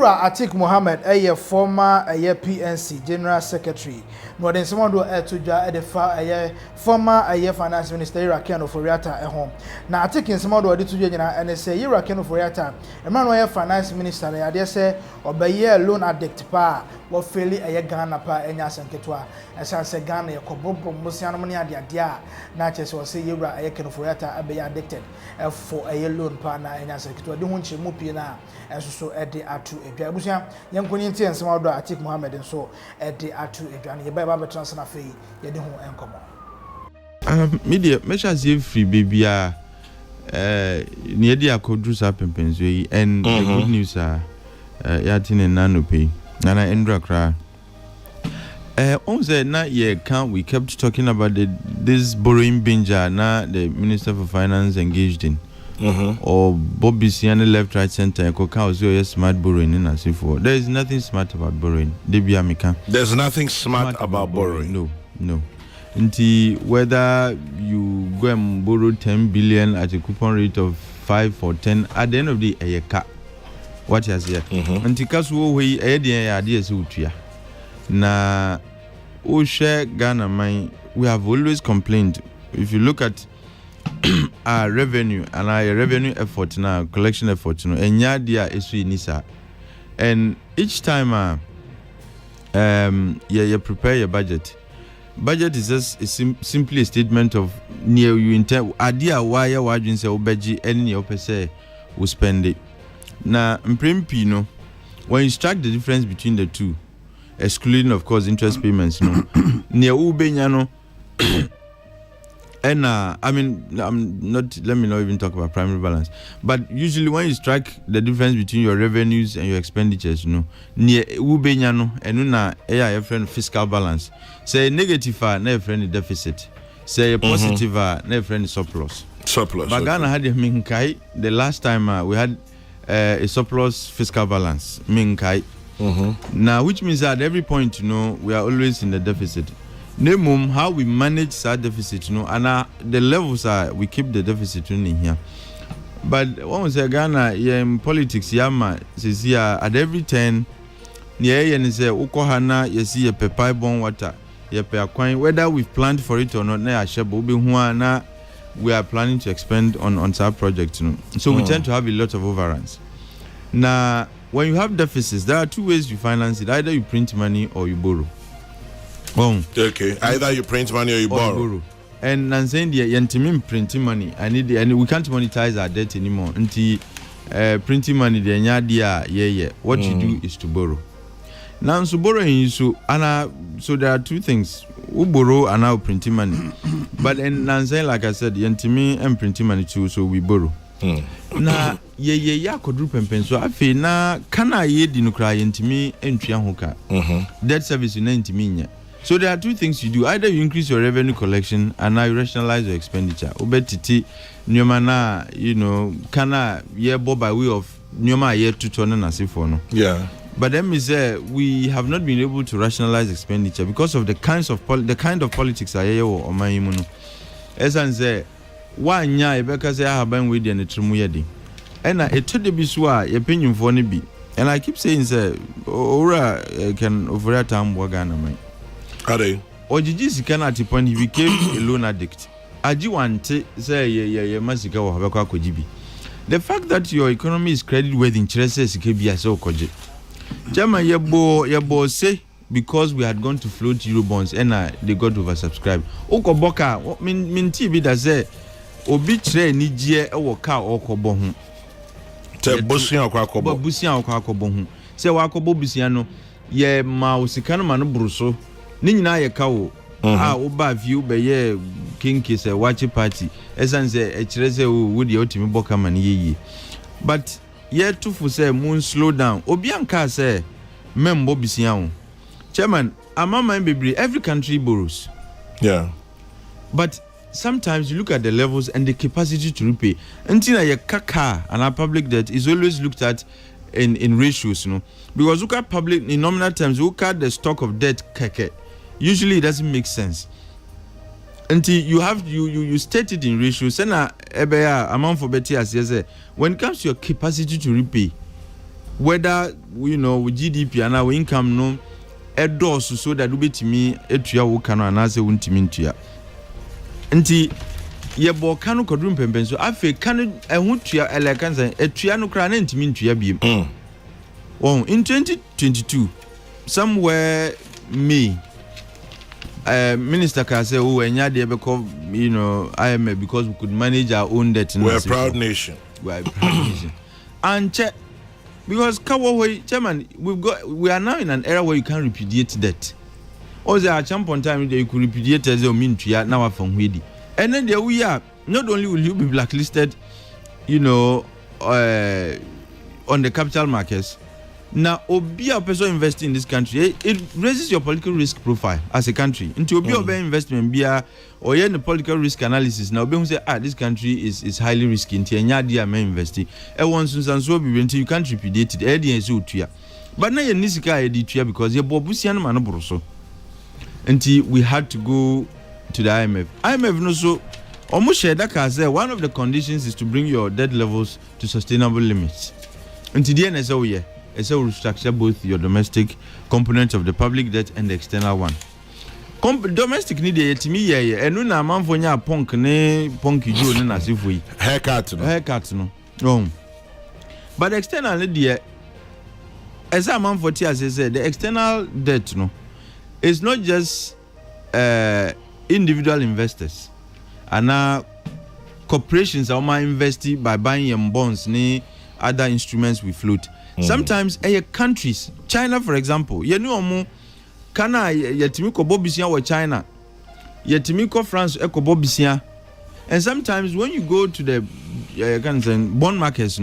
Yura Atik Mohammed, a former PNC General Secretary. No, then someone do to the former Finance Minister Ken Ofori Atta at home. Now, Atik in some other to and say Yura Ken Ofori Atta, a man Finance Minister, I dare say, or by year Loan Addict pa, or fairly a Ghana pa, and Yasan Ketua, as I say Ghana, a Kobo, Musianonia, dia, Natchez or say Yura Ken Ofori Atta, be addicted for a loan partner, and Yasan Ketua, don't want you mupina, as so at the Atu Epia Busia, young Quinty and some other Atik Mohammed, and so at the Atu Epia, your Bible transfer fee, you don't and come. Media measures if free baby near the Akodrus up in Pensway, and the good news are Yatin and Nano pay, Nana Endra cry. On the night year count, we kept talking about this borrowing binge now the Minister for Finance engaged in. Or Bobby Siana left, right, center, and Coca smart borrowing in as if there is nothing smart about borrowing. There's nothing smart about borrowing. No. Until whether you go and borrow 10 billion at a coupon rate of 5 or 10, at the end of the day, what has here? Until Kasu, we ideas utia. Na Oshe Ghana, we have always complained. If you look at our revenue and our revenue effort now, collection effort, and yadia is nisa. And each time, you prepare your budget. Budget is just simply a statement of near you intend idea why you want say obeji any opese will spend it. Now, Pino, when you strike the difference between the two, excluding of course interest payments, near ubenyano. And I mean, let me not even talk about primary balance. But usually when you strike the difference between your revenues and your expenditures, near ubenyano and una a friend fiscal balance. Say negative na friend deficit. Say positive na friend surplus. But Ghana had a minkai the last time we had a surplus fiscal balance. Minkai. Now which means that at every point, we are always in the deficit. Nemum, how we manage that deficit, and the levels are we keep the deficit in here. But when we say Ghana, in politics, yama says here at every 10, and say Ukohana, you see a pepai bon water, you pay a coin, whether we've planned for it or not, we are planning to expend on our project. So we tend to have a lot of overruns. Now, when you have deficits, there are two ways you finance it: either you print money or you borrow. Okay, either you print money or you borrow. And I'm saying the yentimi printing money. And we can't monetize our debt anymore. Until printing money, the yeah. What you do is to borrow. Now, so borrowing so there are two things: we borrow and now printing money. But and I'm saying, like I said, yentimi and printing money too, so we borrow. Na yeah kodru pempen so afi na kana ye di no kra yentimi entria hoka. Debt service na yentimi nya. So there are two things you do: either you increase your revenue collection and now you rationalize your expenditure. Obetiti nyoma kana ye bo by way of nyoma ye tutono na sifo no. Yeah. But then say we have not been able to rationalize expenditure because of the kind of politics are here or maimuno. As I say, one nya ebeka say haban we dey na trimu yedi. And it to the biswa ye penyum for ne bi. And I keep saying say ora Ken Ofori Atta Ghana man. Are they? Ojiji sika na at point he became a loan addict. Aji wante say ye masika wo habekwa akojibi. The fact that your economy is credit worthy interest sika bi ase okoje. Jama yebo say because we had gone to float euro bonds and they got oversubscribed. Okoboka min TV that say obi tre ni gie e wo ka okobo ho. Te busian akobo. Busian akobo ho. Say wa akobo busian no ye ma osika no ma no bruso. Ni nyina ye ka wo oba view be ye kinki say watch party essence e kire say wo de otimi boka man ye. But ye tufu say moon slow down obi anka say membo bisian wo. Chairman, amama bebre every country borrows. Yeah. But sometimes you look at the levels and the capacity to repay. Until your kaka and our public debt is always looked at in ratios, because look at public in nominal terms, look at the stock of debt keke. Usually it doesn't make sense. Until you have you state it in ratios. When it comes to your capacity to repay, whether with GDP and our income no edos so that ubetimi etua wo kanu anase wuntimi ntua nti ye bo kanu kodrum pempen so afi kanu ehu tua elekanza etua no kra na ntimi ntua biem in 2022 somewhere May Minister can say, oh, and yeah, because IMF because we could manage our own debt. We're a proud nation. We're a proud nation. And check because Chairman, we are now in an era where you can't repudiate debt. Also, at some point in time, you could repudiate as a mean to now from Wedi. And then there we are. Not only will you be blacklisted, on the capital markets. Now, Obi a person investing in this country, it raises your political risk profile as a country. Into Obi Obi investment, or the political risk analysis. Now, Obi say, this country is highly risky. Into Nyadi may investing. Once and so until you can't repudiate it. But now you need to edit because you're Bobusian Manobroso. Until we had to go to the IMF. IMF no so almost share that say one of the conditions is to bring your debt levels to sustainable limits. Until the NSO, yeah. So restructure both your domestic component of the public debt and the external one. Domestic need to me and no na man for nya punk ne punky jo ne nasifui haircut no. But external need as a man for tia say the external debt no is not just individual investors and corporations are investing by buying bonds ne other instruments we float. Sometimes countries, China for example, kana yetimiko bobisia or China, yetimiko France eko bobisia, and sometimes when you go to the bond markets,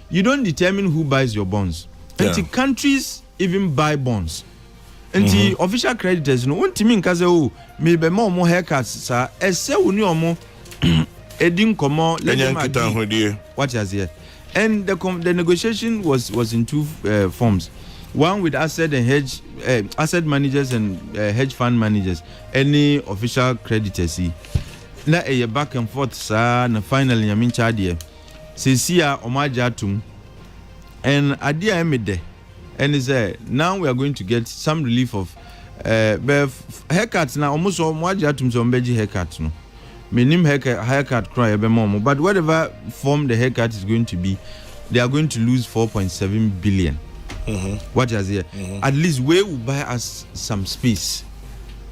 you don't determine who buys your bonds. Until countries even buy bonds. Until official creditors, untimi nkaze o maybe more haircuts sa ese uni omo edin komo what is here. And the negotiation was in two forms. One with asset managers and hedge fund managers. Any official creditors. Na back and forth sa na finally I mean chadie. Sesia omajatum. And adia emede. And is now we are going to get some relief of haircuts now almost omajatum so mbeji haircuts no. Minim haircut cry but whatever form the haircut is going to be, they are going to lose 4.7 billion. What is here? At least we will buy us some space.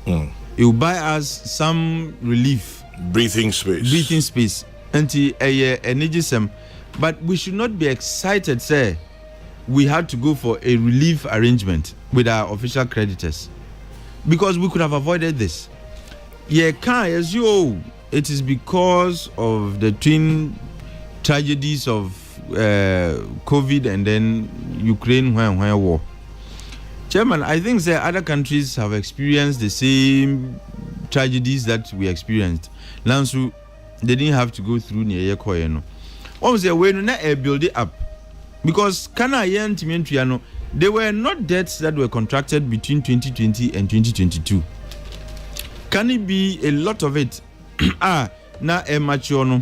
It will buy us some relief. Breathing space. Until energy. But we should not be excited, say, we had to go for a relief arrangement with our official creditors. Because we could have avoided this. It is because of the twin tragedies of COVID and then Ukraine war. Chairman, I think that other countries have experienced the same tragedies that we experienced. Now, so they didn't have to go through near Koyeno. What was their way to build it up? Because they were not debts that were contracted between 2020 and 2022. Can it be a lot of it? Na mature no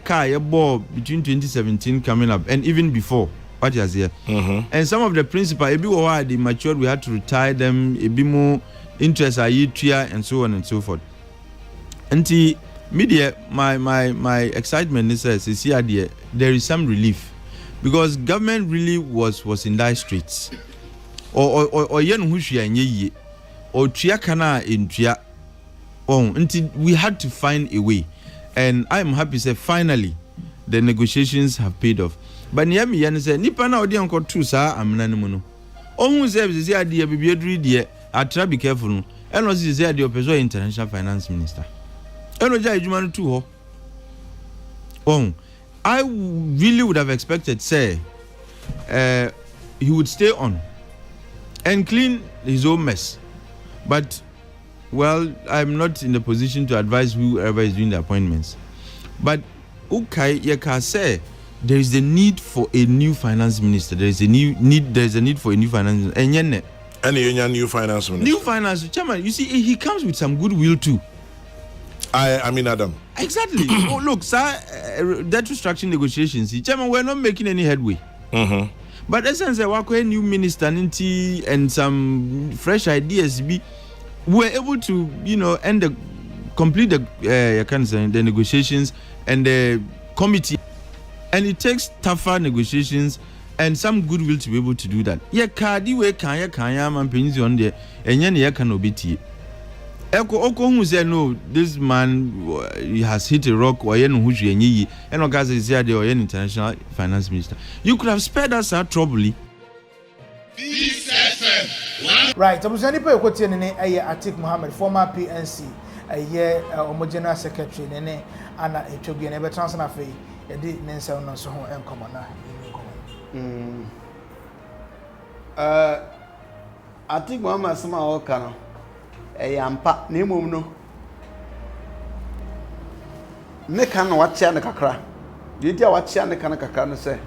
car ball between 2017 coming up and even before what is here. And some of the principal they matured, we had to retire them, a bit more interest and so on and so forth. And media my excitement is here there is some relief because government really was in dire straits or yen hushia nye or triakana in tria. Until we had to find a way, and I am happy to say finally the negotiations have paid off. But Niami Yan said, Nipana Odi Uncle Trusa, I'm Nanamuno. Who says the idea be dear, I try be careful, and was the idea of international finance minister. And Juman too. I really would have expected, say, he would stay on and clean his own mess, but. Well, I'm not in the position to advise whoever is doing the appointments. But okay, you can say there is a need for a new finance minister. There is a need for a new finance minister. Any new finance minister. New finance chairman. You see, he comes with some goodwill too. I mean, Adam. Exactly. Look, sir, debt restructuring negotiations. Chairman, we're not making any headway. But essence a new minister and some fresh ideas were able to, complete the negotiations and the committee, and it takes tougher negotiations and some goodwill to be able to do that. Yeah, Kadi we kanya man penzi on there, and ya can obiti. Oko who said no, this man he has hit a rock or yen who and Ogaza is there or international finance minister. You could have spared us our trouble. Right, I was any pay quoting Atik Mohammed, former PNC, a year general secretary, and it will be an ever transfer fee. A did Nancy on so home and common. Atik Mohammed somehow can. Yampa ne mum no ne kan wacha ne kakra de dia wacha ne kan kakra no se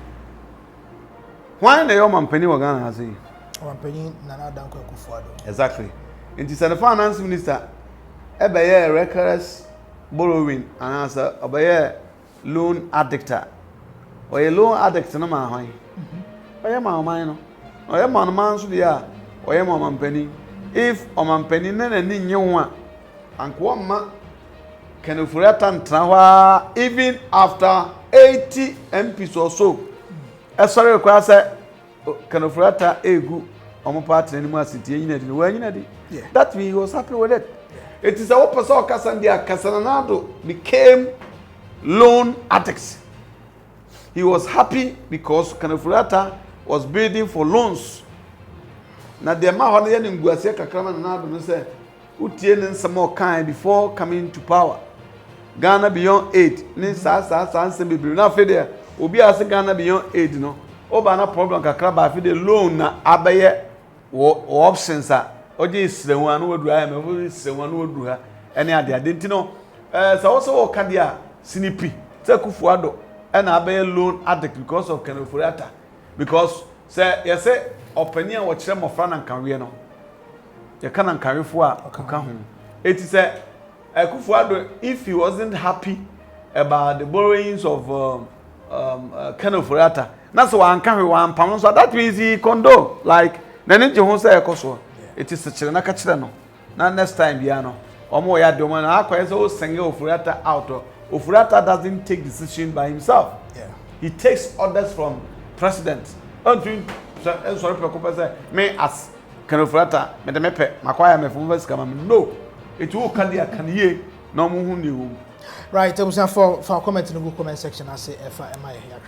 hwan na yo mampani wa Ghana ha sei mampani na na dan Kofi Adom exactly into the finance minister ebeye reckless borrowing and answer obeye loan addict oye loan addict na ma hwan oye ma man no oye ma no man so dia oye ma mampani. If Omampeni nene ni nyewa ankwama Ken Ofori Atta ntrawa even after 80 MPs or so. Sorry require say Ken Ofori Atta egu omo party ni mu asiti enyina di wa enyina di. That means he was happy with it. It is a person Kasandia Casanado became loan addicts. He was happy because Ken Ofori Atta was bidding for loans. Na the ma hono ye nguase kakrama na Adom say utie ne nsemo kan before coming to power. Ghana beyond 8 ni sa nsem bibiri na fe de obi ase Ghana beyond 8 no oba na problem kakra ba fe de loan na abaye options a oje isrewu anu wadu ha me wo isrewu anu wadu ha ene ade ntino sa wo so ka dia sinipi say Kufu Adom na abaye loan addict because of Ken Ofori Atta because say you say opinion what chere mofra na nkanwe no ye kana nkanwefo a ka ho it is Kufu Adom if he wasn't happy about the borrowings of Ken Ofori Atta na so an kanwe wan pam so that means he condo like na nje ho say ekoso it is chere na ka chere no na next time bia no omo ya Adom na akwa so senge Ofori Atta out Ofori Atta doesn't take decision by himself. He takes orders from president. Sorry, me as Ken Ofori Atta, me de mepe, makwaya me from West Kama. No, it will can ye no mu. Right, I was for comment in the comment section. I say, "If I am I here,